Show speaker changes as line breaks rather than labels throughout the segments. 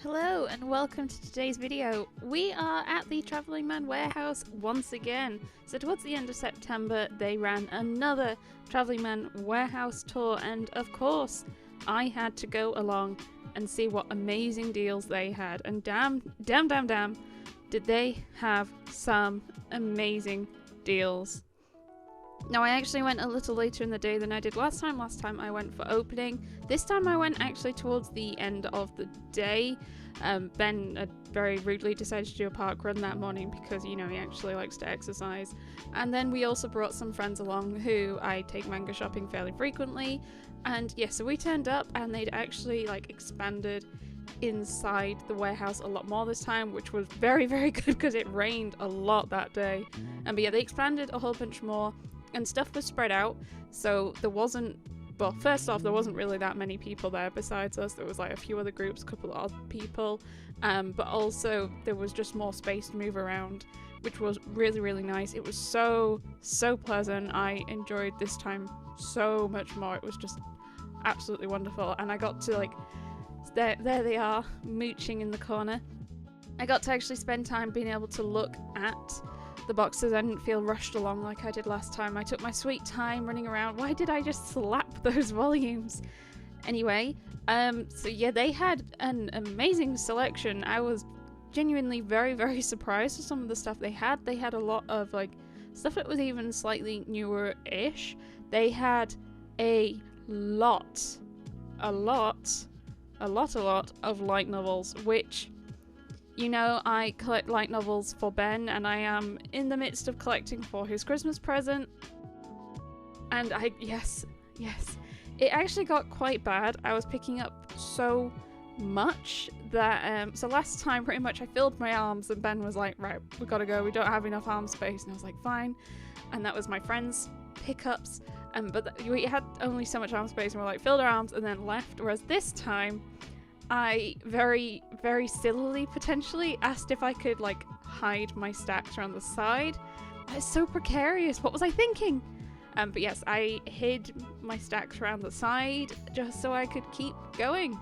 Hello and welcome to today's video. We are at the Travelling Man warehouse once again. So towards the end of September they ran another Travelling Man warehouse tour, and of course I had to go along and see what amazing deals they had, and damn did they have some amazing deals. Now I actually went a little later in the day than I did last time. Last time I went for opening. This time I went actually towards the end of the day. Ben very rudely decided to do a park run that morning because, you know, he actually likes to exercise. And then we also brought some friends along who I take manga shopping fairly frequently. And yeah, so we turned up and they'd actually expanded inside the warehouse a lot more this time, which was very good because it rained a lot that day. But yeah, they expanded a whole bunch more. And stuff was spread out, so there wasn't, well, first off, there wasn't really that many people there besides us. There was a few other groups, a couple of odd people, but also there was just more space to move around, which was really nice. It was so pleasant. I enjoyed this time so much more. It was just absolutely wonderful, and I got to there they are, mooching in the corner. I got to actually spend time being able to look at the boxes. I didn't feel rushed along like I did last time. I took my sweet time running around. Why did I just slap those volumes? Anyway, so yeah, they had an amazing selection. I was genuinely very surprised with some of the stuff they had. They had a lot of stuff that was even slightly newer-ish. They had a lot of light novels, which, you know, I collect light novels for Ben, and I am in the midst of collecting for his Christmas present. And yes, it actually got quite bad. I was picking up so much that, so last time pretty much I filled my arms and Ben was like, right, we gotta go, we don't have enough arm space. And I was like, fine. And that was my friend's pickups. But we had only so much arm space, and we're filled our arms and then left. Whereas this time, I very sillily potentially asked if I could hide my stacks around the side. That's so precarious. What was I thinking? But yes, I hid my stacks around the side just so I could keep going.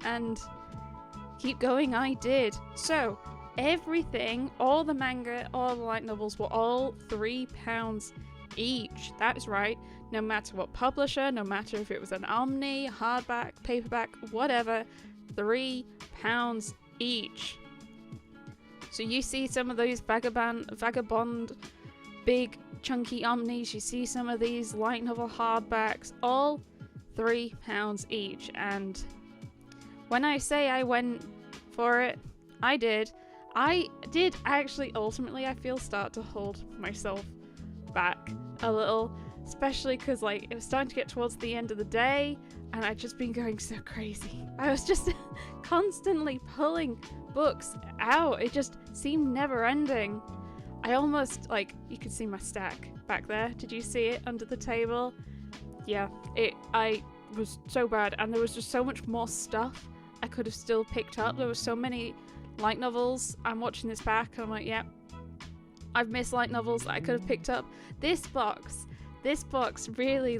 And keep going I did. So everything, all the manga, all the light novels were all £3 each. That is right. No matter what publisher, no matter if it was an Omni, hardback, paperback, whatever, £3 each. So you see some of those vagabond big chunky Omnis, you see some of these light novel hardbacks, all £3 each. And when I say I went for it, I did actually ultimately, I feel, start to hold myself back a little, especially because it was starting to get towards the end of the day and I'd just been going so crazy. I was just constantly pulling books out. It just seemed never ending. I almost, you could see my stack back there. Did you see it under the table? Yeah, I was so bad, and there was just so much more stuff I could have still picked up. There were so many light novels. I'm watching this back and I'm like, yeah, I've missed light novels that I could have picked up. This box really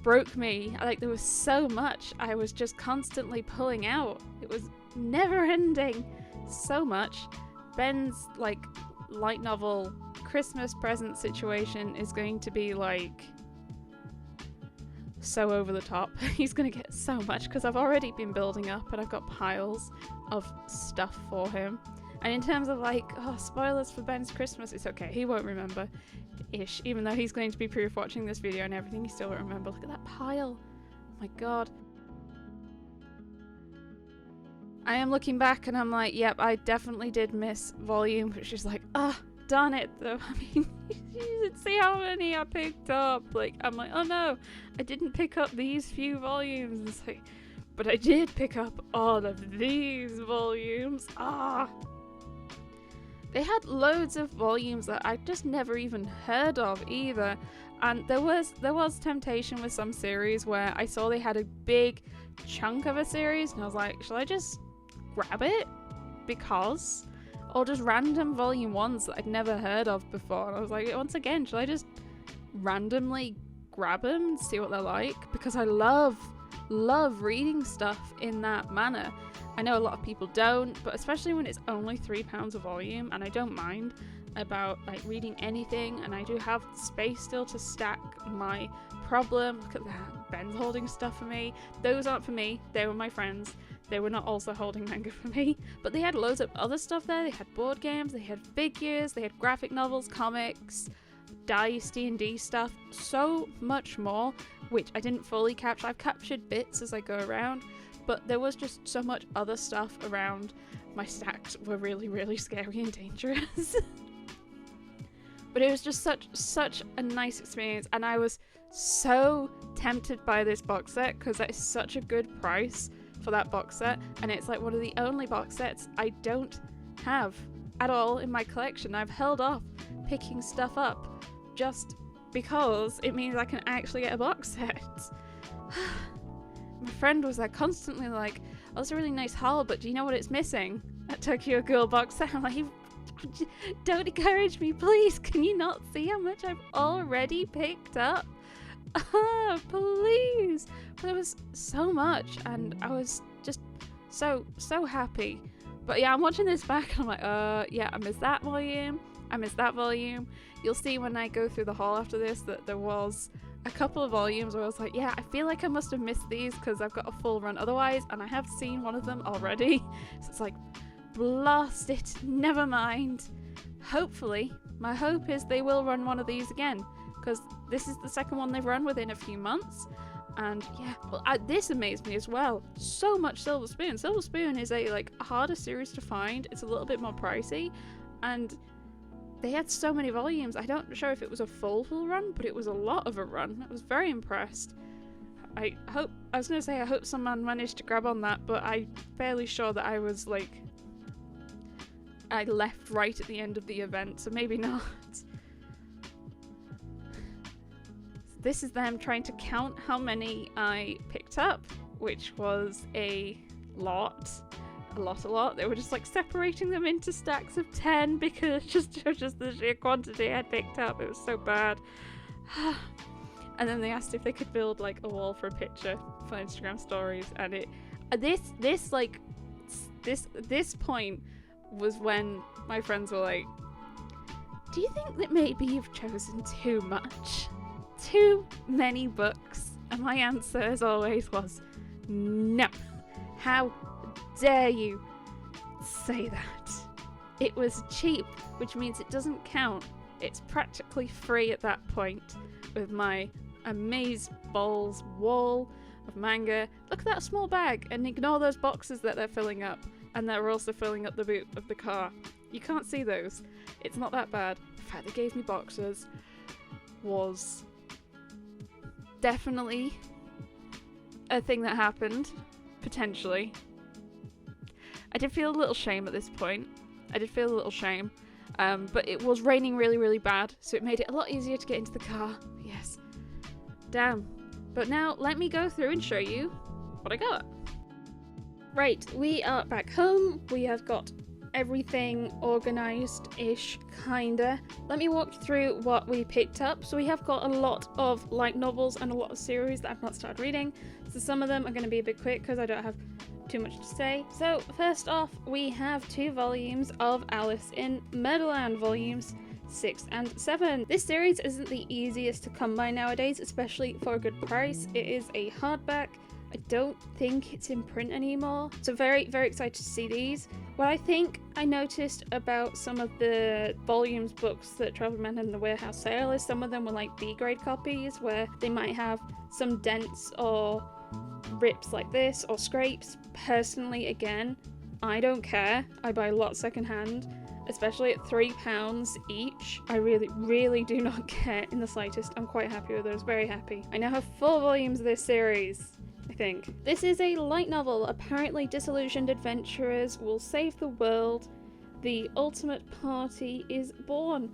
broke me. There was so much I was just constantly pulling out. It was never ending. So much. Ben's light novel Christmas present situation is going to be so over the top. He's gonna get so much because I've already been building up and I've got piles of stuff for him. And in terms of spoilers for Ben's Christmas, it's okay, he won't remember-ish. Even though he's going to be proof watching this video and everything, he still won't remember. Look at that pile. Oh my god. I am looking back and I'm like, yep, I definitely did miss volume, which is darn it though. I mean, you should see how many I picked up. I'm like, oh no, I didn't pick up these few volumes. It's but I did pick up all of these volumes. They had loads of volumes that I just never even heard of either. And there was temptation with some series where I saw they had a big chunk of a series and I was like, shall I just grab it? Because, or just random volume ones that I'd never heard of before. And I was like, once again, should I just randomly grab them and see what they're like? Because I love love reading stuff in that manner. I know a lot of people don't, but especially when it's only £3 a volume, and I don't mind about like reading anything, and I do have space still to stack my problem. Look at that, Ben's holding stuff for me. Those aren't for me, they were my friends. They were not also holding manga for me, but they had loads of other stuff there. They had board games, they had figures, they had graphic novels, comics, dice, D&D stuff, so much more, which I didn't fully capture. I've captured bits as I go around, but there was just so much other stuff around. My stacks were really, really scary and dangerous. But it was just such a nice experience, and I was so tempted by this box set because that is such a good price for that box set, and it's like one of the only box sets I don't have at all in my collection. I've held off picking stuff up just because it means I can actually get a box set. My friend was like constantly like, oh, it's a really nice haul, but do you know what it's missing? That Tokyo Ghoul box set. I'm like, don't encourage me, please. Can you not see how much I've already picked up? Please. But there was so much, and I was just so happy. But yeah, I'm watching this back and I'm like, yeah, I missed that volume. I missed that volume. You'll see when I go through the haul after this that there was a couple of volumes where I was like, yeah, I feel like I must have missed these because I've got a full run otherwise, and I have seen one of them already. So it's like, blast it, never mind. Hopefully, my hope is they will run one of these again, because this is the second one they've run within a few months. And yeah, well, this amazed me as well. So much Silver Spoon. Silver Spoon is a like harder series to find. It's a little bit more pricey, and they had so many volumes. I don't sure if it was a full run, but it was a lot of a run. I was very impressed. I was gonna say I hope someone managed to grab on that, but I'm fairly sure that I was like, I left right at the end of the event, so maybe not. This is them trying to count how many I picked up, which was a lot. They were just like separating them into stacks of 10 because just the sheer quantity I had picked up. It was so bad. And then they asked if they could build like a wall for a picture for Instagram stories, and this point was when my friends were like, do you think that maybe you've chosen too much? Too many books? And my answer, as always, was no. How dare you say that? It was cheap, which means it doesn't count. It's practically free at that point with my amazeballs wall of manga. Look at that small bag, and ignore those boxes that they're filling up, and they're also filling up the boot of the car. You can't see those. It's not that bad. The fact they gave me boxes was definitely a thing that happened, potentially. I did feel a little shame at this point. But it was raining really, really bad, so it made it a lot easier to get into the car. Yes. Damn. But now, let me go through and show you what I got. Right, we are back home. We have got everything organised-ish, kinda. Let me walk through what we picked up. So we have got a lot of light novels and a lot of series that I've not started reading. So some of them are going to be a bit quick because I don't have too much to say. So first off, we have 2 volumes of Alice in Murderland, volumes 6 and 7. This series isn't the easiest to come by nowadays, especially for a good price. It is a hardback. I don't think it's in print anymore. So very, very excited to see these. What I think I noticed about some of the volumes books that Traveling Man had in the warehouse sale is some of them were like B-grade copies where they might have some dents or rips like this or scrapes. Personally, again, I don't care. I buy a lot secondhand, especially at £3 each. I really, really do not care in the slightest. I'm quite happy with those, very happy. I now have 4 volumes of this series, I think. This is a light novel. Apparently disillusioned adventurers will save the world. The ultimate party is born.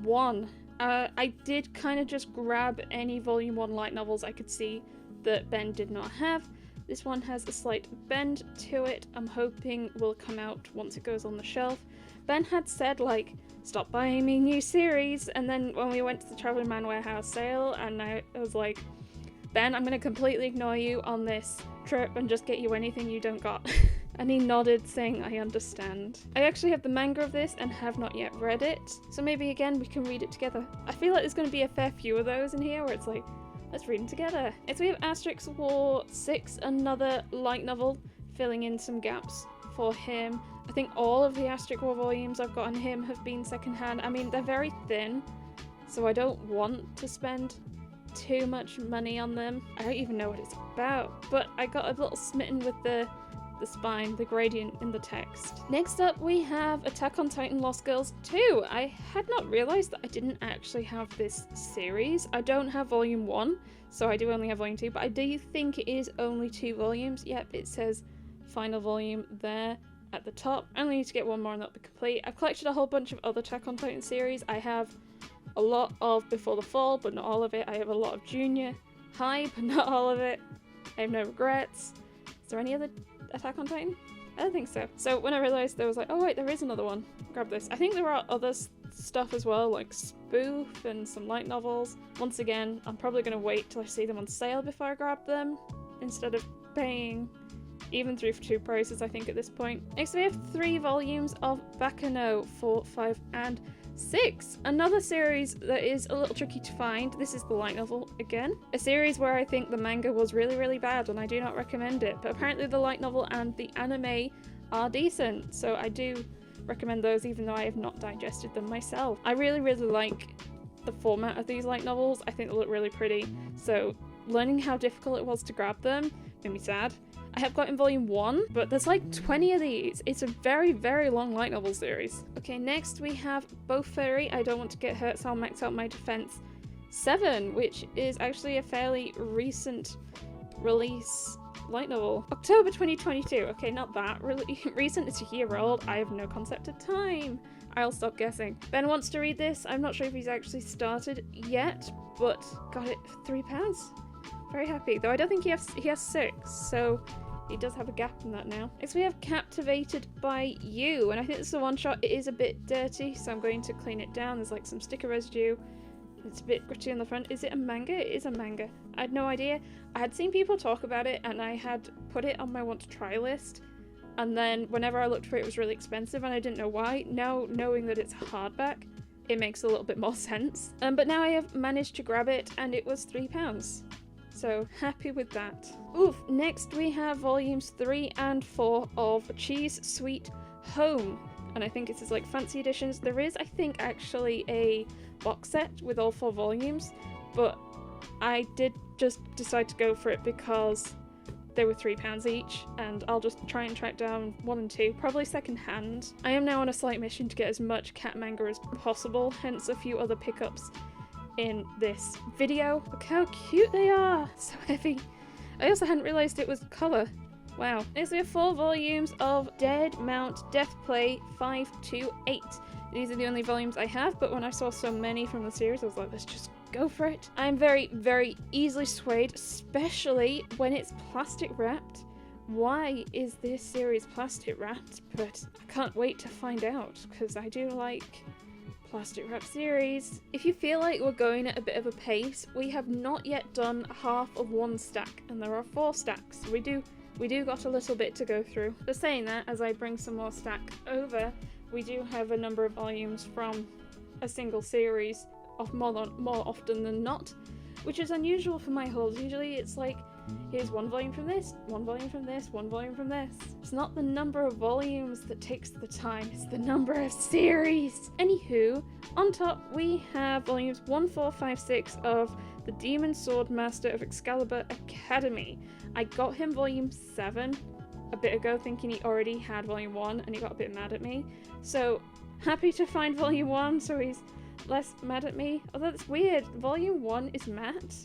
1. I did kind of just grab any volume 1 light novels I could see that Ben did not have. This one has a slight bend to it. I'm hoping will come out once it goes on the shelf. Ben had said like, stop buying me new series, and then when we went to the Traveling Man warehouse sale and I was like, Ben, I'm gonna completely ignore you on this trip and just get you anything you don't got. And he nodded, saying, I understand. I actually have the manga of this and have not yet read it, so maybe again we can read it together. I feel like there's going to be a fair few of those in here where it's like, let's read them together. Next we have Asterix War 6, another light novel, filling in some gaps for him. I think all of the Asterix War volumes I've got on him have been secondhand. I mean, they're very thin, so I don't want to spend too much money on them. I don't even know what it's about, but I got a little smitten with the spine, the gradient in the text. Next up we have Attack on Titan Lost Girls 2. I had not realised that I didn't actually have this series. I don't have volume 1, so I do only have volume 2, but I do think it is only 2 volumes. Yep, it says final volume there at the top. I only need to get one more and that'll be complete. I've collected a whole bunch of other Attack on Titan series. I have a lot of Before the Fall, but not all of it. I have a lot of Junior High, but not all of it. I have no regrets. Is there any other Attack on Titan? I don't think so. So when I realised there was like, oh wait, there is another one. Grab this. I think there are other stuff as well, like spoof and some light novels. Once again, I'm probably going to wait till I see them on sale before I grab them, instead of paying even 3 for 2 prices, I think, at this point. Next we have 3 volumes of Baccano 4, 5, and 6. Another series that is a little tricky to find. This is the light novel again. A series where I think the manga was really, really bad and I do not recommend it. But apparently the light novel and the anime are decent. So I do recommend those even though I have not digested them myself. I really, really like the format of these light novels. I think they look really pretty. So learning how difficult it was to grab them made me sad. I have got in volume 1, but there's like 20 of these. It's a very, very long light novel series. Okay, next we have Bow Fairy, I Don't Want to Get Hurt, so I'll max out my defense 7, which is actually a fairly recent release light novel. October 2022. Okay, not that really recent, it's a year old. I have no concept of time. I'll stop guessing. Ben wants to read this. I'm not sure if he's actually started yet, but got it for £3. Very happy, though I don't think he has 6, so he does have a gap in that now. Next we have Captivated by You, and I think this is a one shot. It is a bit dirty, so I'm going to clean it down. There's like some sticker residue. It's a bit gritty on the front. Is it a manga? It is a manga. I had no idea. I had seen people talk about it and I had put it on my want to try list, and then whenever I looked for it, it was really expensive and I didn't know why. Now knowing that it's hardback, it makes a little bit more sense. But now I have managed to grab it and it was £3. So happy with that. Oof, next we have volumes 3 and 4 of Cheese Sweet Home. And I think it is like fancy editions. There is, I think, actually a box set with all 4 volumes, but I did just decide to go for it because they were £3 each, and I'll just try and track down 1 and 2, probably second hand. I am now on a slight mission to get as much cat manga as possible, hence a few other pickups in this video. Look how cute they are! So heavy. I also hadn't realised it was colour. Wow. Next we have 4 volumes of Dead Mount Death Play 5 to 8. These are the only volumes I have, but when I saw so many from the series, I was like, let's just go for it. I'm very, very easily swayed, especially when it's plastic wrapped. Why is this series plastic wrapped? But I can't wait to find out, because I do like plastic wrap series. If you feel like we're going at a bit of a pace, we have not yet done half of 1 stack, and there are 4 stacks. We do got a little bit to go through. But saying that, as I bring some more stack over, we do have a number of volumes from a single series of more often than not, which is unusual for my hauls. Usually it's like, here's 1 volume from this, 1 volume from this, 1 volume from this. It's not the number of volumes that takes the time, it's the number of series. Anywho, on top we have volumes 1, 4, 5, 6 of The Demon Sword Master of Excalibur Academy. I got him volume 7 a bit ago, thinking he already had volume 1, and he got a bit mad at me. So happy to find volume 1 so he's less mad at me. Although it's weird, volume 1 is matte,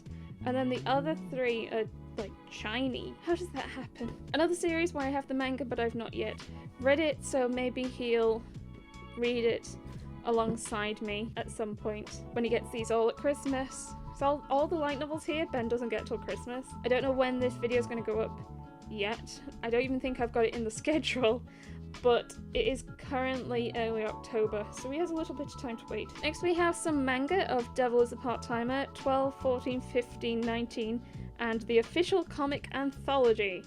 and then the other 3 are like shiny. How does that happen? Another series where I have the manga but I've not yet read it, so maybe he'll read it alongside me at some point when he gets these all at Christmas. So all the light novels here, Ben doesn't get till Christmas. I don't know when this video is going to go up yet. I don't even think I've got it in the schedule, but it is currently early October, so he has a little bit of time to wait. Next we have some manga of Devil is a Part-Timer, 12, 14, 15, 19, and the official comic anthology.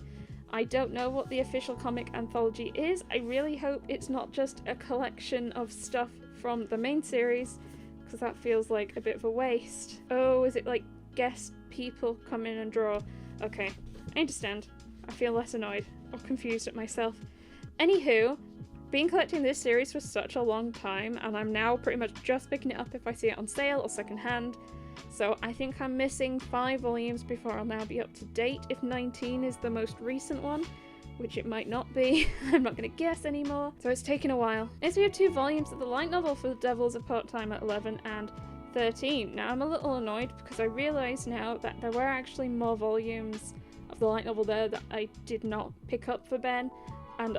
I don't know what the official comic anthology is. I really hope it's not just a collection of stuff from the main series, because that feels like a bit of a waste. Oh, is it like guest people come in and draw? Okay, I understand. I feel less annoyed or confused at myself. Anywho, been collecting this series for such a long time, and I'm now pretty much just picking it up if I see it on sale or secondhand. So I think I'm missing 5 volumes before I'll now be up to date if 19 is the most recent one, which it might not be. I'm not going to guess anymore. So it's taken a while. Next we have 2 volumes of the light novel for The Devils of Part-Time at 11 and 13. Now I'm a little annoyed because I realise now that there were actually more volumes of the light novel there that I did not pick up for Ben, and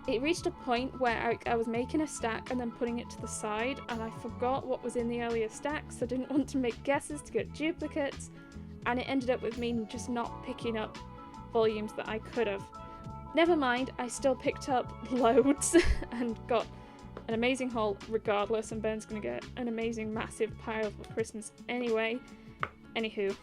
it reached a point where I was making a stack and then putting it to the side, and I forgot what was in the earlier stacks, so I didn't want to make guesses to get duplicates, and it ended up with me just not picking up volumes that I could have. Never mind, I still picked up loads and got an amazing haul regardless, and Ben's gonna get an amazing massive pile for Christmas anyway. Anywho,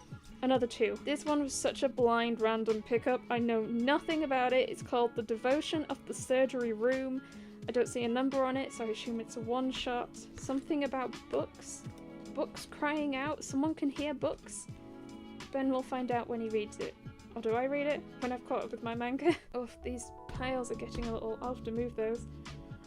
another 2. This one was such a blind random pickup. I know nothing about it. It's called The Devotion of the Surgery Room. I don't see a number on it, so I assume it's a one-shot. Something about books? Books crying out? Someone can hear books? Ben will find out when he reads it. Or do I read it when I've caught up with my manga? Oh, these piles are getting a little... I'll have to move those.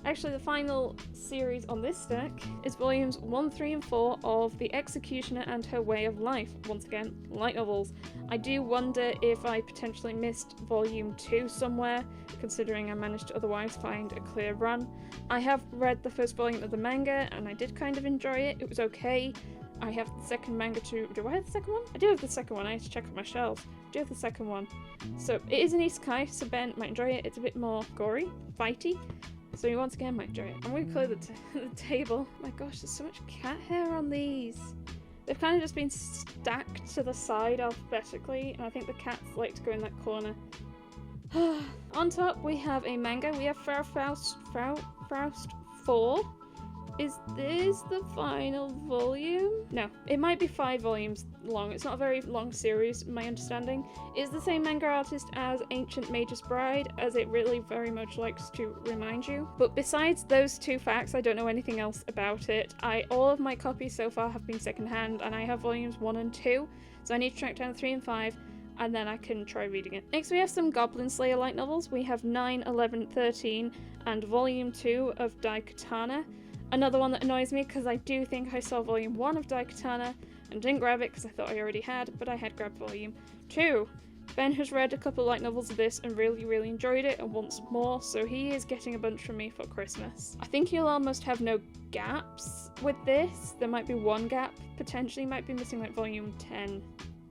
Actually, the final series on this stack is volumes 1, 3, and 4 of The Executioner and Her Way of Life. Once again, light novels. I do wonder if I potentially missed volume 2 somewhere, considering I managed to otherwise find a clear run. I have read the first volume of the manga, and I did kind of enjoy it. It was okay. I have the second manga too. Do I have the second one? I do have the second one. I have to check on my shelves. I do have the second one. So it is an isekai, so Ben might enjoy it. It's a bit more gory, fighty. So you once again might enjoy it. I'm going to clear the table. My gosh, there's so much cat hair on these. They've kind of just been stacked to the side alphabetically, and I think the cats like to go in that corner. On top, we have a manga. We have Faust 4. Is this the final volume? No, it might be 5 volumes long. It's not a very long series, my understanding. It's the same manga artist as Ancient Mage's Bride, as it really very much likes to remind you. But besides those 2 facts, I don't know anything else about it. All of my copies so far have been secondhand, and I have volumes 1 and 2, so I need to track down 3 and 5, and then I can try reading it. Next we have some Goblin Slayer light novels. We have 9, 11, 13, and volume 2 of Daikatana. Another one that annoys me because I do think I saw volume 1 of Daikatana and didn't grab it because I thought I already had, but I had grabbed volume 2. Ben has read a couple of light novels of this and really enjoyed it and wants more, so he is getting a bunch from me for Christmas. I think you'll almost have no gaps with this. There might be 1 gap, potentially might be missing like volume 10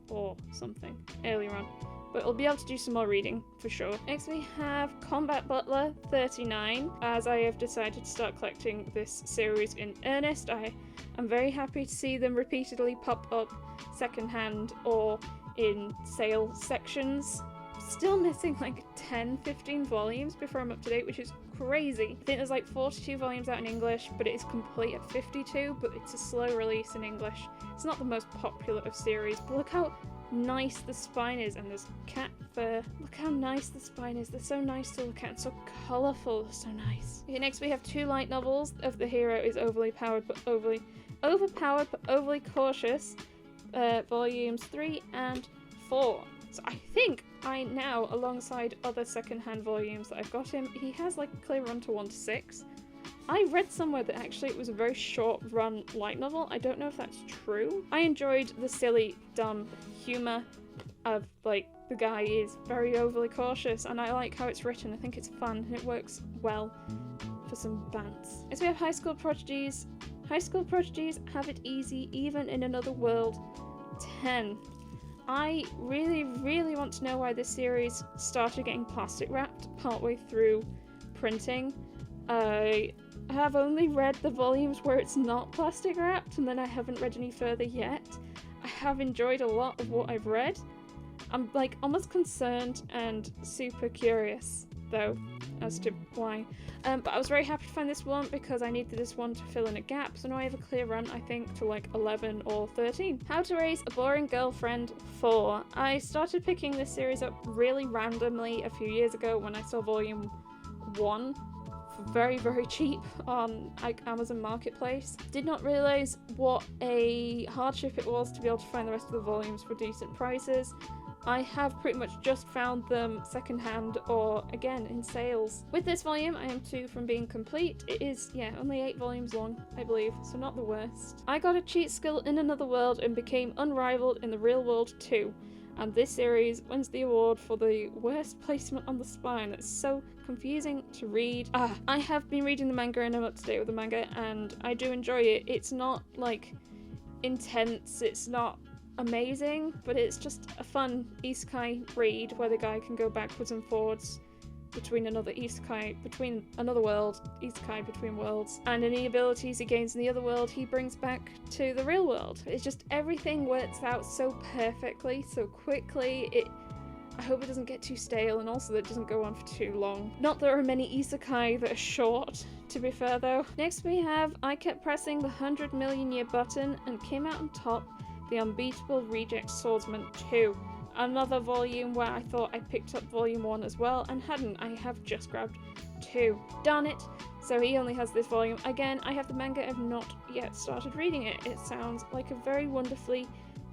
or something earlier on. But I'll be able to do some more reading, for sure. Next we have Combat Butler 39, as I have decided to start collecting this series in earnest. I am very happy to see them repeatedly pop up secondhand or in sale sections. Still missing like 10-15 volumes before I'm up to date, which is crazy. I think there's like 42 volumes out in English, but it is complete at 52, but it's a slow release in English. It's not the most popular of series, but look how nice the spine is, and there's cat fur. Look how nice the spine is. They're so nice to look at and so colourful. They're so nice. Okay, next we have 2 light novels of The Hero is Overpowered but Overly Cautious, volumes 3 and 4. So I think I now, alongside other secondhand volumes that I've got him, he has like a clear run to 1 to 6. I read somewhere that actually it was a very short run light novel. I don't know if that's true. I enjoyed the silly, dumb humour of like the guy is very overly cautious, and I like how it's written. I think it's fun and it works well for some bants. Next we have High School Prodigies. High School Prodigies Have It Easy Even in Another World 10. I really want to know why this series started getting plastic wrapped partway through printing. I have only read the volumes where it's not plastic wrapped, and then I haven't read any further yet. I have enjoyed a lot of what I've read. I'm like almost concerned and super curious though, as to why. But I was very happy to find this one because I needed this one to fill in a gap, so now I have a clear run, I think, to like 11 or 13. How to Raise a Boring Girlfriend 4. I started picking this series up really randomly a few years ago when I saw volume 1 for very, very cheap on Amazon Marketplace. Did not realise what a hardship it was to be able to find the rest of the volumes for decent prices. I have pretty much just found them secondhand or, again, in sales. With this volume, I am 2 from being complete. It is, yeah, only 8 volumes long, I believe, so not the worst. I got a cheat skill in another world and became unrivaled in the real world too. And this series wins the award for the worst placement on the spine. It's so confusing to read. I have been reading the manga and I'm up to date with the manga, and I do enjoy it. It's not, like, intense, it's not amazing, but it's just a fun isekai read where the guy can go backwards and forwards between another isekai, between another world, isekai between worlds, and any abilities he gains in the other world he brings back to the real world. It's just everything works out so perfectly, so quickly. I hope it doesn't get too stale, and also that it doesn't go on for too long. Not that there are many isekai that are short, to be fair though. Next we have I Kept Pressing the 100 Million Year Button and Came Out on Top, The Unbeatable Reject Swordsman 2. Another volume where I thought I picked up volume 1 as well and hadn't. I have just grabbed 2. Darn it! So he only has this volume. Again, I have the manga, I've not yet started reading it. It sounds like a very wonderfully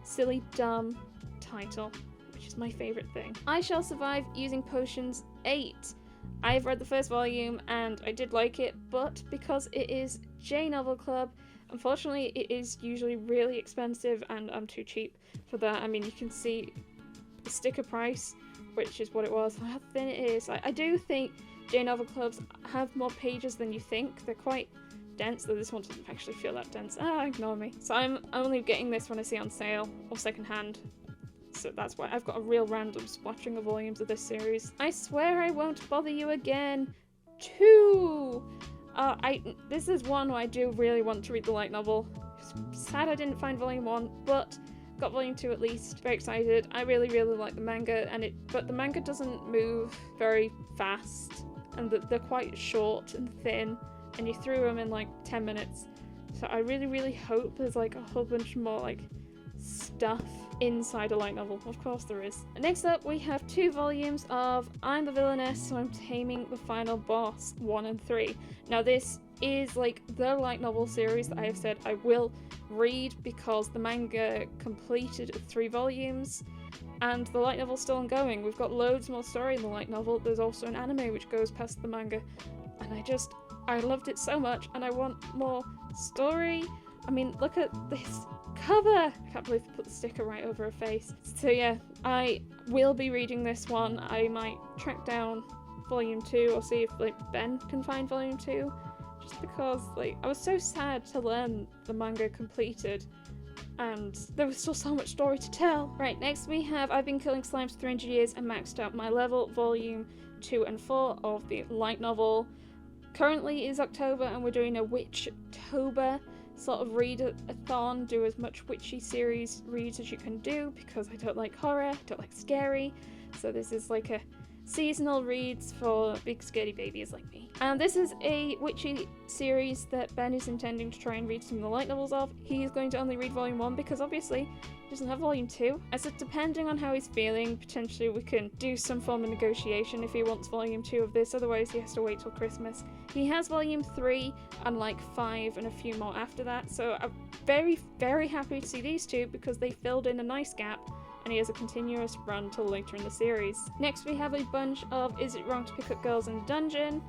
silly, dumb title, which is my favourite thing. I Shall Survive Using Potions 8. I've read the first volume and I did like it, but because it is J Novel Club, unfortunately it is usually really expensive and I'm too cheap for that. I mean, you can see the sticker price, which is what it was, how thin it is. I do think J Novel Clubs have more pages than you think. They're quite dense, though this one doesn't actually feel that dense. Ignore me. So I'm only getting this when I see it on sale or secondhand. So that's why I've got a real random splashing of volumes of this series. I Swear I Won't Bother You Again 2! This is one where I do really want to read the light novel. It's sad I didn't find volume 1, but got volume 2 at least. Very excited. I really, really like the manga, but the manga doesn't move very fast, and they're quite short and thin, and you threw them in like 10 minutes. So I really, really hope there's like a whole bunch more like stuff inside a light novel. Of course there is. Next up we have 2 volumes of I'm the Villainess, So I'm Taming the Final Boss 1 and 3. Now this is like the light novel series that I have said I will read because the manga completed 3 volumes and the light novel's still ongoing. We've got loads more story in the light novel. There's also an anime which goes past the manga, and I loved it so much and I want more story. I mean, look at this cover! I can't believe they put the sticker right over her face. So yeah, I will be reading this one. I might track down volume 2 or see if like Ben can find volume 2, just because like I was so sad to learn the manga completed and there was still so much story to tell. Right, next we have I've Been Killing Slimes for 300 Years and Maxed Out My Level, volume 2 and 4 of the light novel. Currently is October and we're doing a Witch-tober sort of read-a-thon, do as much witchy series reads as you can do, because I don't like horror, I don't like scary, so this is like a seasonal reads for big scaredy babies like me. And this is a witchy series that Ben is intending to try and read some of the light novels of. He is going to only read volume 1 because obviously he doesn't have volume 2. I said depending on how he's feeling, potentially we can do some form of negotiation if he wants volume 2 of this, otherwise he has to wait till Christmas. He has volume 3 and like 5 and a few more after that, so I'm very, very happy to see these 2 because they filled in a nice gap and he has a continuous run till later in the series. Next we have a bunch of Is It Wrong to Pick Up Girls in a Dungeon?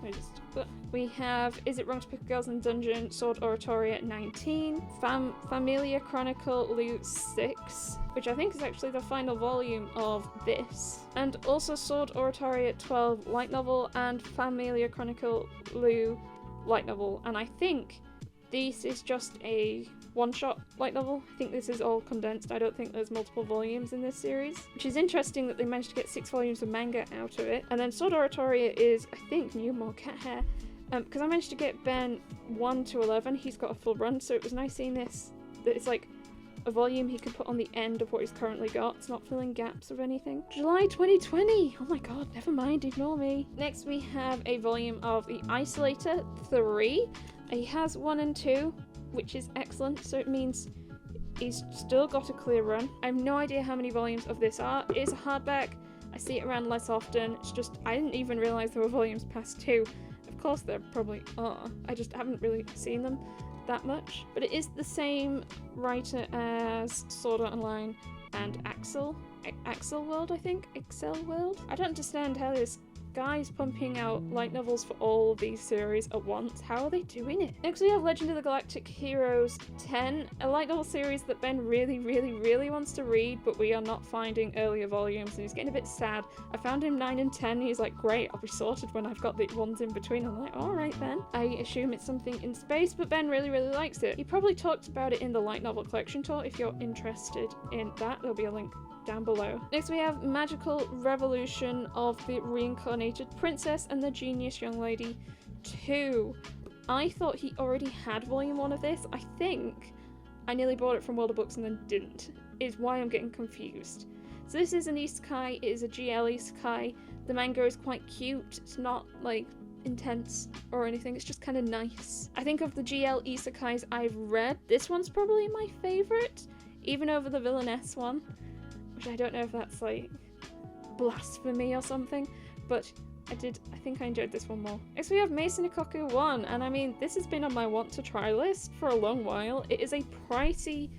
We have Is It Wrong to Pick Up Girls in a Dungeon, Sword Oratoria 19, Familia Chronicle Lu 6, which I think is actually the final volume of this, and also Sword Oratoria 12 light novel and Familia Chronicle Lu light novel, and I think this is just a one-shot light novel. I think this is all condensed. I don't think there's multiple volumes in this series, which is interesting that they managed to get 6 volumes of manga out of it. And then Sword Oratoria is, I think, new, more cat hair. Because I managed to get Ben 1 to 11, he's got a full run, so it was nice seeing this, that it's like a volume he can put on the end of what he's currently got. It's not filling gaps of anything. July 2020! Oh my god, never mind, ignore me. Next we have a volume of The Isolator 3. He has 1 and 2, which is excellent, so it means he's still got a clear run. I have no idea how many volumes of this are. It is a hardback. I see it around less often. It's just, I didn't even realise there were volumes past 2. Of course there probably are. I just haven't really seen them that much. But it is the same writer as Sword Art Online and Axel World, I think? Excel World? I don't understand how this guy's pumping out light novels for all of these series at once. How are they doing it? Next we have Legend of the Galactic Heroes 10, a light novel series that Ben really wants to read, but we are not finding earlier volumes, and he's getting a bit sad. I found him 9 and 10, he's like, great, I'll be sorted when I've got the ones in between. I'm like, alright Ben. I assume it's something in space, but Ben really likes it. He probably talked about it in the light novel collection tour. If you're interested in that, there'll be a link down below. Next we have Magical Revolution of the Reincarnated Princess and the Genius Young Lady 2. I thought he already had volume 1 of this. I think I nearly bought it from World of Books and then didn't, is why I'm getting confused. So this is an isekai, it is a GL isekai. The manga is quite cute, it's not like intense or anything, it's just kind of nice. I think of the GL isekais I've read, this one's probably my favourite, even over the Villainess one. Which I don't know if that's like blasphemy or something, but I think I enjoyed this one more. Next we have Mason Ikoku 1, and I mean, this has been on my want to try list for a long while. It is a pricey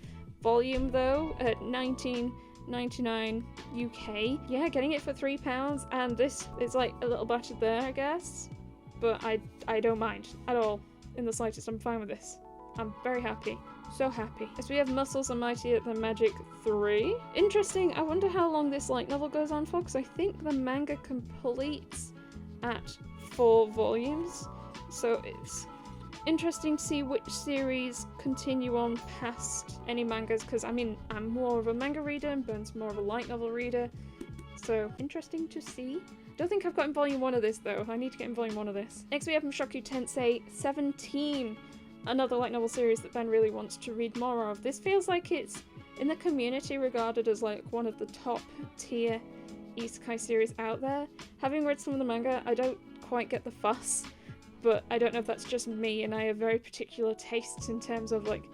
volume though, at $19.99 UK. Yeah, getting it for £3, and this is like a little battered there, I guess. But I don't mind at all, in the slightest. I'm fine with this. I'm very happy. So happy. As we have Muscles and Mightier Than Magic 3. Interesting. I wonder how long this light novel goes on for, because I think the manga completes at 4 volumes. So it's interesting to see which series continue on past any mangas, because I mean, I'm more of a manga reader and Ben's more of a light novel reader. So interesting to see. Don't think I've gotten volume 1 of this though. I need to get in volume 1 of this. Next we have Mushoku Tensei 17. Another light novel series that Ben really wants to read more of. This feels like it's in the community regarded as like one of the top tier isekai series out there. Having read some of the manga, I don't quite get the fuss, but I don't know if that's just me, and I have very particular tastes in terms of like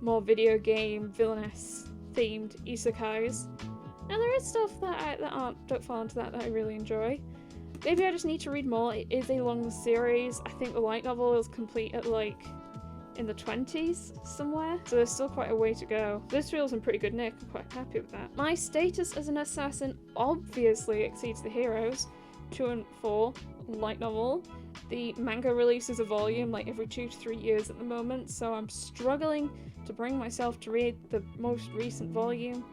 more video game, villainess themed isekais. And there is stuff that don't fall into that I really enjoy. Maybe I just need to read more. It is a long series. I think the light novel is complete at like in the 20s somewhere, so there's still quite a way to go. This feels in pretty good nick. I'm quite happy with that. My status as an assassin obviously exceeds the heroes. 2 and 4 light novel. The manga releases a volume like every 2 to 3 years at the moment, so I'm struggling to bring myself to read the most recent volume.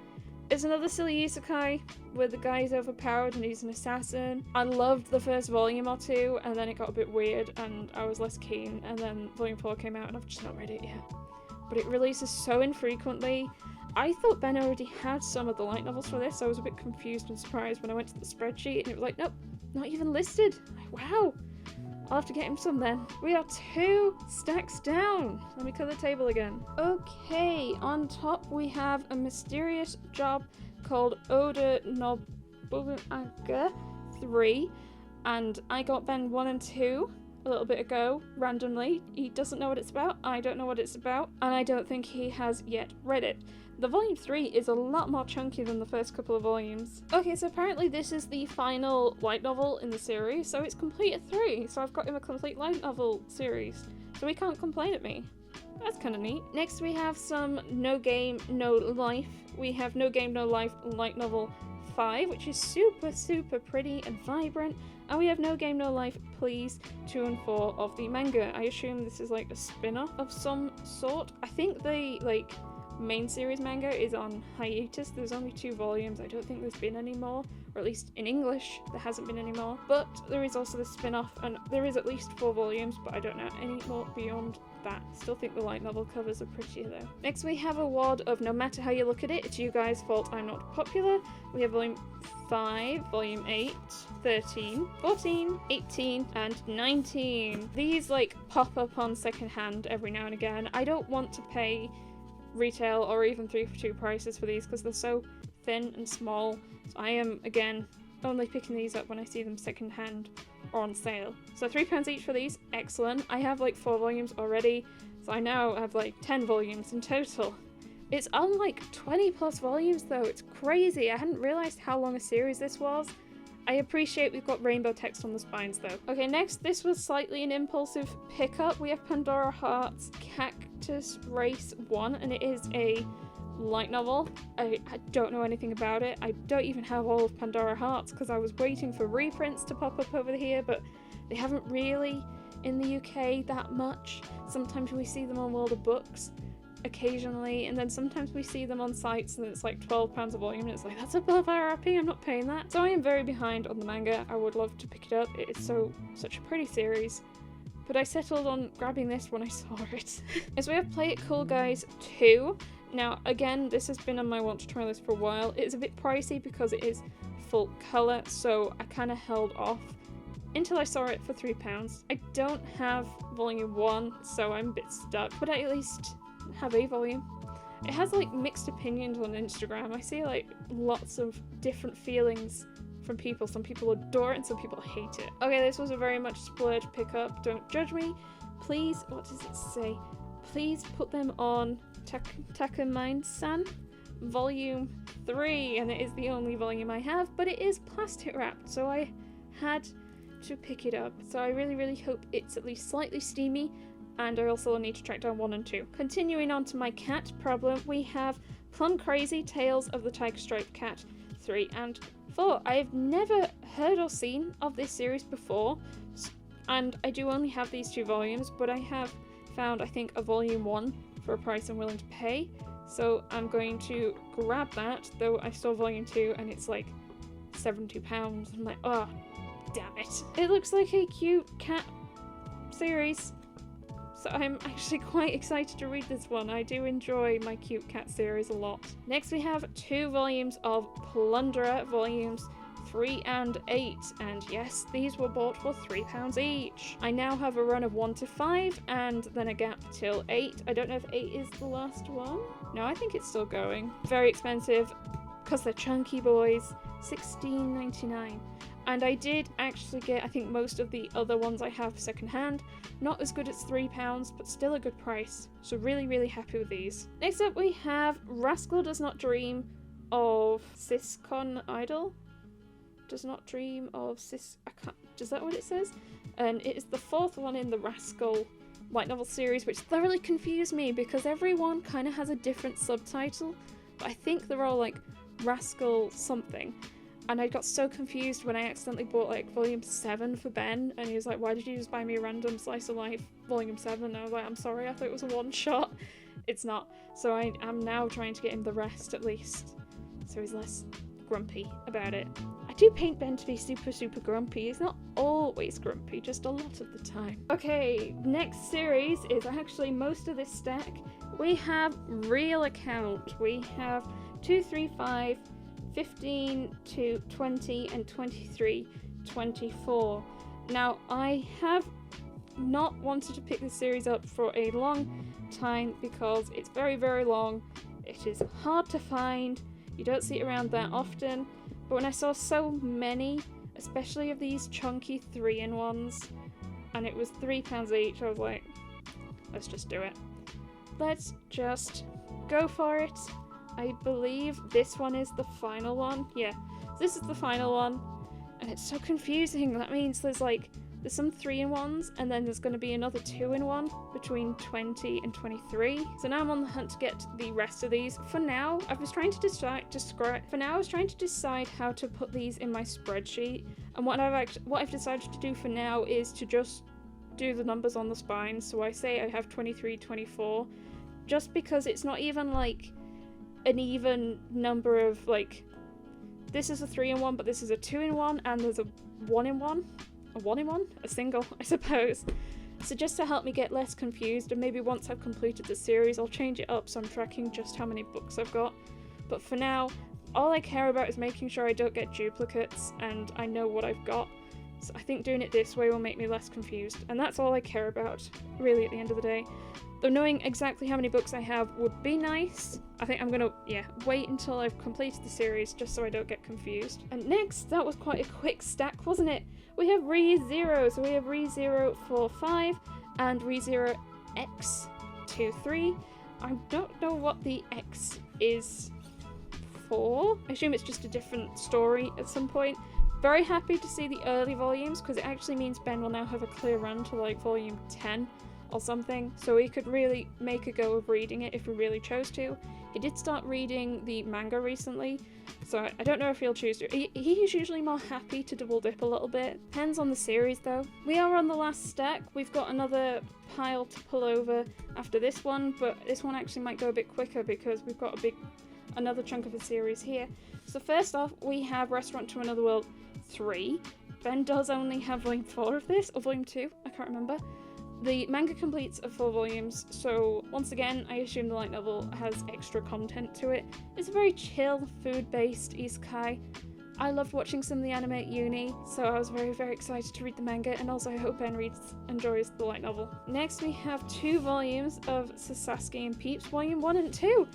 It's another silly isekai where the guy is overpowered and he's an assassin. I loved the first volume or 2, and then it got a bit weird and I was less keen, and then volume 4 came out and I've just not read it yet. But it releases so infrequently. I thought Ben already had some of the light novels for this, so I was a bit confused and surprised when I went to the spreadsheet and it was like, nope, not even listed. Wow. I'll have to get him some then. We are 2 stacks down. Let me cut the table again. Okay, on top we have a mysterious job called Oda Nobunaga 3, and I got Ben 1 and 2 a little bit ago, randomly. He doesn't know what it's about, I don't know what it's about, and I don't think he has yet read it. The volume 3 is a lot more chunky than the first couple of volumes. Okay, so apparently this is the final light novel in the series, so it's complete at 3, so I've got him a complete light novel series, so he can't complain at me. That's kind of neat. Next we have some No Game, No Life. We have No Game, No Life light novel 5, which is super pretty and vibrant, and we have No Game, No Life Please 2 and 4 of the manga. I assume this is like a spin-off of some sort. I think the main series manga is on hiatus. There's only 2 volumes. I don't think there's been any more, or at least in English there hasn't been any more. But there is also the spin-off, and there is at least 4 volumes, but I don't know any more beyond that. Still think the light novel covers are prettier though. Next we have a wad of No Matter How You Look at It, It's You Guys' Fault I'm Not Popular. We have volume 5, volume 8, 13, 14, 18, and 19. These like pop up on secondhand every now and again. I don't want to pay retail or even 3 for 2 prices for these because they're so thin and small. So I am, again, only picking these up when I see them secondhand or on sale. So £3 each for these, excellent. I have like 4 volumes already, so I now have like 10 volumes in total. It's on like 20 plus volumes though, it's crazy. I hadn't realised how long a series this was. I appreciate we've got rainbow text on the spines though. Okay, next, this was slightly an impulsive pickup. We have Pandora Heart's Cactus Race 1, and it is a light novel. I don't know anything about it. I don't even have all of Pandora Hearts because I was waiting for reprints to pop up over here, but they haven't really in the UK that much. Sometimes we see them on World of Books occasionally, and then sometimes we see them on sites and it's like £12 a volume and it's like, that's above RRP, I'm not paying that. So I am very behind on the manga. I would love to pick it up. It is such a pretty series, but I settled on grabbing this when I saw it. As we have Play It Cool Guys 2. Now again, this has been on my want to try list for a while. It's a bit pricey because it is full colour, so I kind of held off until I saw it for £3. I don't have volume 1, so I'm a bit stuck, but I at least have a volume. It has like mixed opinions on Instagram. I see like lots of different feelings from people. Some people adore it and some people hate it. Okay, this was a very much splurge pickup. Don't judge me. Please, what does it say? Please put them on Caketinz volume 3, and it is the only volume I have, but it is plastic wrapped, so I had to pick it up. So I really hope it's at least slightly steamy, and I also need to track down 1 and 2. Continuing on to my cat problem, we have Plum Crazy Tales of the Tiger Striped Cat 3 and 4. I have never heard or seen of this series before, and I do only have these 2 volumes, but I have found, I think, a volume 1 for a price I'm willing to pay, so I'm going to grab that, though I saw volume 2 and it's like £70. I'm like, oh, damn it. It looks like a cute cat series, so I'm actually quite excited to read this one. I do enjoy my cute cat series a lot. Next we have 2 volumes of Plunderer, volumes 3 and 8, and yes, these were bought for £3 each. I now have a run of 1 to 5 and then a gap till 8. I don't know if 8 is the last one. No, I think it's still going. Very expensive because they're chunky boys. $16.99. And I did actually get, I think, most of the other ones I have secondhand. Not as good as £3, but still a good price. So really happy with these. Next up we have Rascal Does Not Dream of Siscon Idol. Does not dream of Is that what it says? And it is the 4th one in the Rascal light novel series, which thoroughly confused me because everyone kind of has a different subtitle, but I think they're all like Rascal something. And I got so confused when I accidentally bought like volume 7 for Ben, and he was like, why did you just buy me a random slice of life volume 7? And I was like, I'm sorry, I thought it was a one shot. It's not. So I am now trying to get him the rest at least, so he's less grumpy about it. I do paint Ben to be super grumpy. He's not always grumpy, just a lot of the time. Okay, next series is actually most of this stack. We have Real Account. We have 2, 3, 5, 15 to 20 and 23, 24. Now I have not wanted to pick this series up for a long time because it's very long. It is hard to find. You don't see it around that often, but when I saw so many, especially of these chunky 3-in-1s, and it was £3 each, I was like, let's just do it. Let's just go for it. I believe this one is the final one. Yeah, this is the final one, and it's so confusing. That means there's some 3-in-1s, and then there's going to be another 2-in-1 between 20 and 23. So now I'm on the hunt to get the rest of these. For now, I was trying to decide how to put these in my spreadsheet, and what I've decided to do for now is to just do the numbers on the spine. So I say I have 23, 24, just because it's not even like an even number of like, this is a 3-in-1, but this is a 2-in-1, and there's a 1-in-1. A 1-in-1? A single, I suppose. So just to help me get less confused, and maybe once I've completed the series, I'll change it up so I'm tracking just how many books I've got. But for now, all I care about is making sure I don't get duplicates, and I know what I've got. So I think doing it this way will make me less confused, and that's all I care about, really, at the end of the day. Though knowing exactly how many books I have would be nice, I think I'm gonna, wait until I've completed the series just so I don't get confused. And next, that was quite a quick stack, wasn't it? We have ReZero, so we have ReZero 4-5 and ReZero X-23. I don't know what the X is for. I assume it's just a different story at some point. Very happy to see the early volumes, because it actually means Ben will now have a clear run to like volume 10 or something, so he could really make a go of reading it if he really chose to. He did start reading the manga recently, so I don't know if he'll choose to. He is usually more happy to double dip a little bit. Depends on the series though. We are on the last stack. We've got another pile to pull over after this one, but this one actually might go a bit quicker because we've got another chunk of a series here. So first off, we have Restaurant to Another World 3. Ben does only have volume 4 of this, or volume 2, I can't remember. The manga completes of 4 volumes, so once again, I assume the light novel has extra content to it. It's a very chill, food-based isekai. I loved watching some of the anime at uni, so I was very, very excited to read the manga, and also I hope Ben enjoys the light novel. Next, we have 2 volumes of Sasaki and Peeps, volume 1 and 2.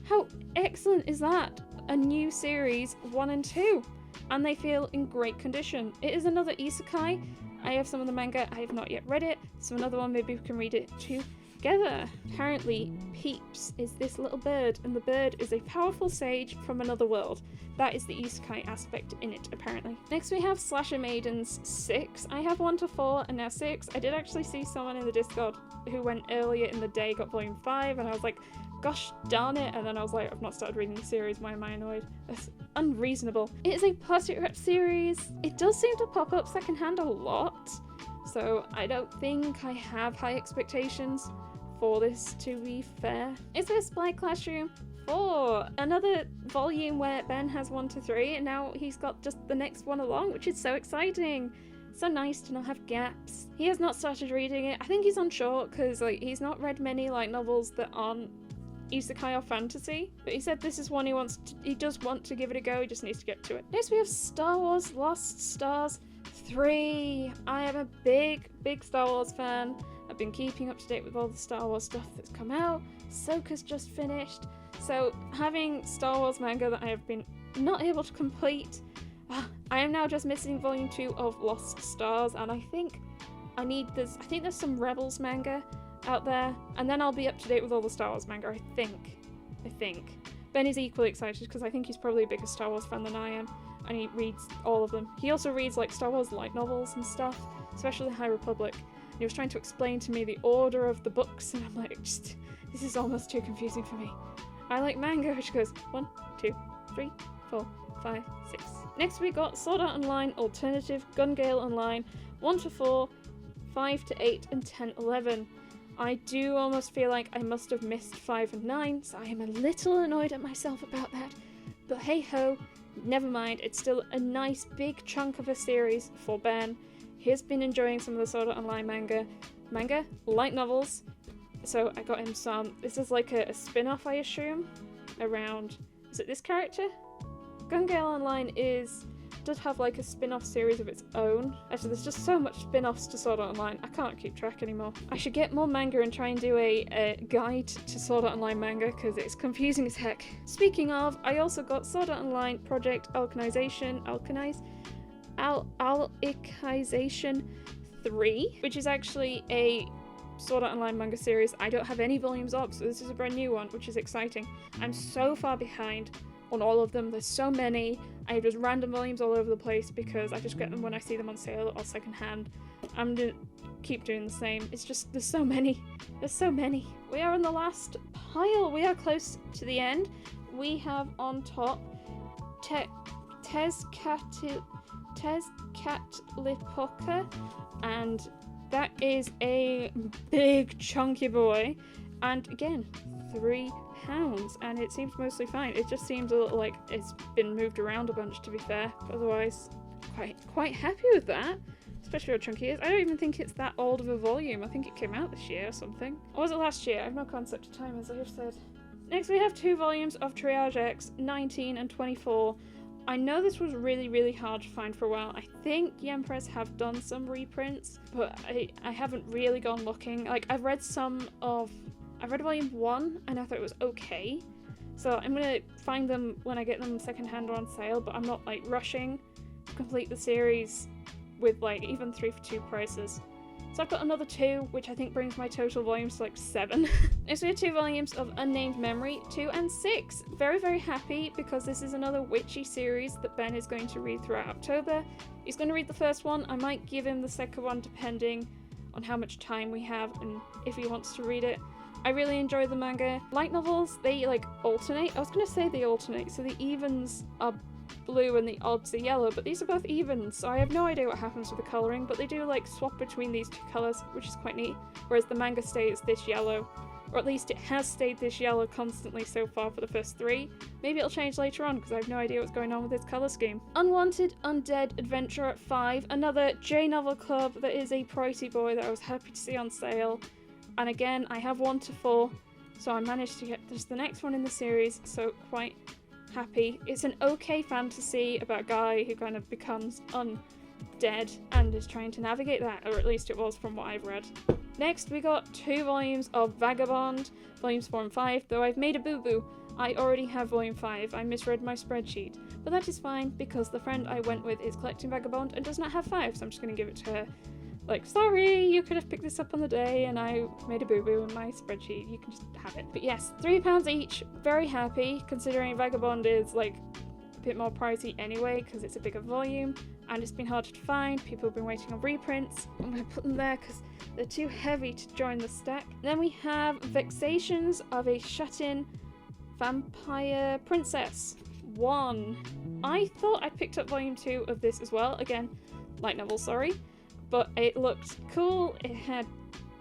How excellent is that? A new series, 1 and 2. And they feel in great condition. It is another isekai. I have some of the manga, I have not yet read it, so another one maybe we can read it together. Apparently, Peeps is this little bird, and the bird is a powerful sage from another world. That is the isekai aspect in it, apparently. Next we have Slasher Maidens 6. I have 1 to 4 and now 6. I did actually see someone in the Discord who went earlier in the day, got volume 5, and I was like, gosh darn it, and then I was like, I've not started reading the series, why am I annoyed? That's unreasonable. It is a plastic wrap series. It does seem to pop up secondhand a lot, so I don't think I have high expectations for this, to be fair. Is there Spy Classroom 4? Another volume where Ben has 1 to 3, and now he's got just the next one along, which is so exciting. So nice to not have gaps. He has not started reading it. I think he's unsure because he's not read many light novels that aren't isekai or fantasy, but he said this is one he does want to give it a go, he just needs to get to it. Next we have Star Wars Lost Stars 3. I am a big Star Wars fan. I've been keeping up to date with all the Star Wars stuff that's come out. Ahsoka's just finished, so having Star Wars manga that I have been not able to complete, I am now just missing volume 2 of Lost Stars, and I think there's some Rebels manga out there, and then I'll be up to date with all the Star Wars manga, I think. Ben is equally excited because I think he's probably a bigger Star Wars fan than I am, and he reads all of them. He also reads like Star Wars light novels and stuff, especially High Republic. And he was trying to explain to me the order of the books, and I'm like, this is almost too confusing for me. I like manga, which goes 1, 2, 3, 4, 5, 6. Next we got Sword Art Online Alternative Gun Gale Online 1 to 4, 5 to 8, and 10, 11. I do almost feel like I must have missed 5 and 9, so I am a little annoyed at myself about that. But hey ho, never mind, it's still a nice big chunk of a series for Ben. He has been enjoying some of the Sword Art Online manga, light novels, so I got him some. This is like a spin-off, I assume, around, is it this character? Gun Gale Online does have like a spin-off series of its own. Actually, there's just so much spin-offs to Sword Art Online, I can't keep track anymore. I should get more manga and try and do a guide to Sword Art Online manga because it's confusing as heck. Speaking of, I also got Sword Art Online Project Alchemization 3, which is actually a Sword Art Online manga series I don't have any volumes of, so this is a brand new one, which is exciting. I'm so far behind on all of them. There's so many. I have just random volumes all over the place because I just get them when I see them on sale or secondhand. I'm gonna keep doing the same. It's just, there's so many. We are on the last pile. We are close to the end. We have on top Tezcatlipoca, and that is a big chunky boy. And again, 3 pounds, and it seems mostly fine. It just seems a little like it's been moved around a bunch, to be fair, but otherwise quite happy with that, especially how chunky it is. I don't even think it's that old of a volume. I think it came out this year or something, or was it last year? I have no concept of time, as I have said. Next we have 2 volumes of Triage X 19 and 24. I know this was really, really hard to find for a while. I think Yen Press have done some reprints, but I haven't really gone looking. Like, I've read volume 1 and I thought it was okay. So I'm gonna find them when I get them secondhand or on sale, but I'm not like rushing to complete the series with like even 3 for 2 prices. So I've got another 2, which I think brings my total volumes to like 7. Next we have 2 volumes of Unnamed Memory, 2 and 6. Very, very happy because this is another witchy series that Ben is going to read throughout October. He's going to read the first one. I might give him the second one depending on how much time we have and if he wants to read it. I really enjoy the manga. Light novels, they like alternate. I was going to say they alternate, so the evens are blue and the odds are yellow, but these are both evens, so I have no idea what happens with the colouring, but they do like swap between these 2 colours, which is quite neat, whereas the manga stays this yellow, or at least it has stayed this yellow constantly so far for the first 3. Maybe it'll change later on because I have no idea what's going on with this colour scheme. Unwanted Undead Adventurer 5, another J-Novel Club that is a pricey boy that I was happy to see on sale, and again I have 1 to 4, so I managed to get just the next one in the series, so quite happy. It's an okay fantasy about a guy who kind of becomes undead and is trying to navigate that, or at least it was from what I've read. Next we got 2 volumes of Vagabond, volumes 4 and 5, though I've made a boo-boo. I already have volume 5, I misread my spreadsheet, but that is fine because the friend I went with is collecting Vagabond and does not have 5, so I'm just going to give it to her. Like, sorry, you could have picked this up on the day and I made a boo-boo in my spreadsheet, you can just have it. But yes, £3 each, very happy, considering Vagabond is like a bit more pricey anyway because it's a bigger volume and it's been harder to find. People have been waiting on reprints. I'm going to put them there because they're too heavy to join the stack. Then we have Vexations of a Shut-In Vampire Princess 1. I thought I picked up volume 2 of this as well, again, light novel, sorry. But it looked cool, it had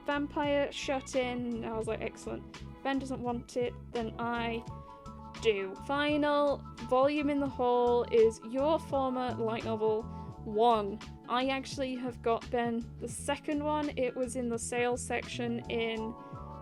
vampire shut in, I was like, excellent. Ben doesn't want it, then I do. Final volume in the haul is Your Former Light Novel 1. I actually have got Ben the second one, it was in the sales section in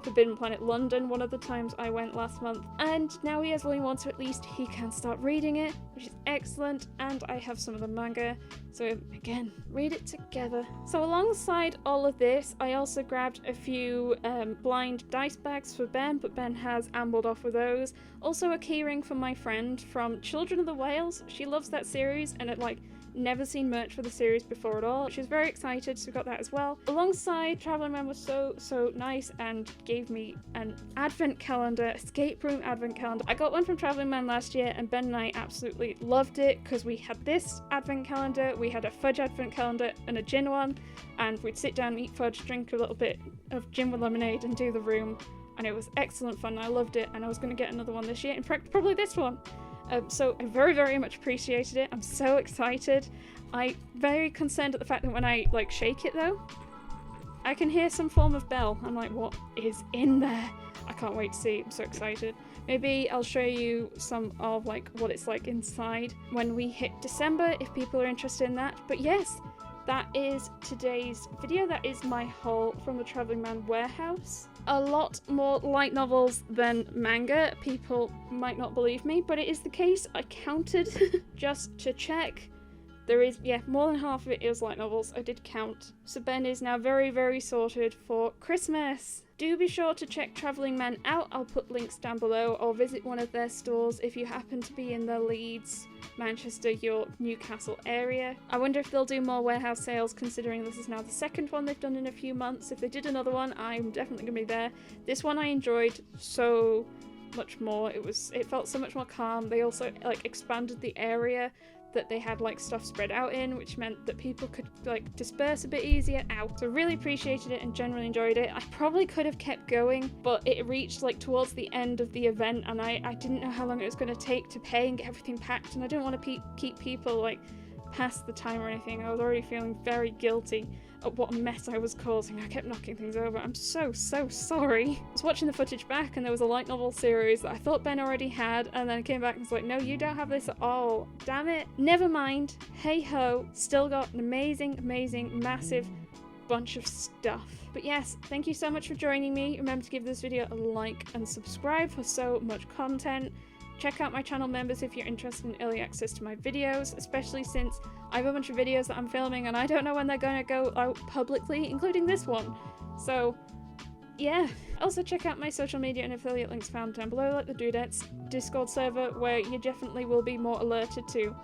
Forbidden Planet London one of the times I went last month, and now he has volume 1, so at least he can start reading it, which is excellent, and I have some of the manga, so again, read it together. So alongside all of this, I also grabbed a few blind dice bags for Ben, but Ben has ambled off with those. Also a keyring from my friend from Children of the Whales. She loves that series, and it like never seen merch for the series before at all. She's very excited, so got that as well. Alongside, Traveling Man was so nice and gave me an advent calendar, escape room advent calendar. I got one from Traveling Man last year and Ben and I absolutely loved it because we had this advent calendar, we had a fudge advent calendar and a gin one, and we'd sit down and eat fudge, drink a little bit of gin with lemonade and do the room, and it was excellent fun. I loved it and I was going to get another one this year, in fact probably this one. So I very, very much appreciated it. I'm so excited. I'm very concerned at the fact that when I like shake it though, I can hear some form of bell. I'm like, what is in there? I can't wait to see. I'm so excited. Maybe I'll show you some of like what it's like inside when we hit December if people are interested in that. But yes, that is today's video. That is my haul from the Traveling Man warehouse. A lot more light novels than manga. People might not believe me, but it is the case. I counted just to check. There is, yeah, more than half of it is light novels. I did count. So Ben is now very, very sorted for Christmas. Do be sure to check Traveling Man out. I'll put links down below, or visit one of their stores if you happen to be in the Leeds, Manchester, York, Newcastle area. I wonder if they'll do more warehouse sales, considering this is now the second one they've done in a few months. If they did another one, I'm definitely gonna be there. This one I enjoyed so much more. It felt so much more calm. They also like expanded the area that they had like stuff spread out in, which meant that people could like disperse a bit easier out. So really appreciated it and generally enjoyed it. I probably could have kept going, but it reached like towards the end of the event and I didn't know how long it was going to take to pay and get everything packed, and I didn't want to keep people like past the time or anything. I was already feeling very guilty at what a mess I was causing. I kept knocking things over. I'm so sorry. I was watching the footage back and there was a light novel series that I thought Ben already had, and then I came back and was like, no, you don't have this at all. Damn it. Never mind. Hey ho. Still got an amazing, massive bunch of stuff. But yes, thank you so much for joining me. Remember to give this video a like and subscribe for so much content. check out my channel members if you're interested in early access to my videos, especially since I have a bunch of videos that I'm filming and I don't know when they're going to go out publicly, including this one. So, yeah. Also check out my social media and affiliate links found down below, like the Dudettes Discord server, where you definitely will be more alerted to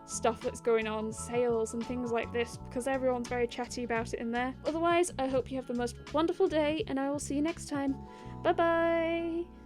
stuff that's going on, sales and things like this, because everyone's very chatty about it in there. Otherwise, I hope you have the most wonderful day, and I will see you next time. Bye bye!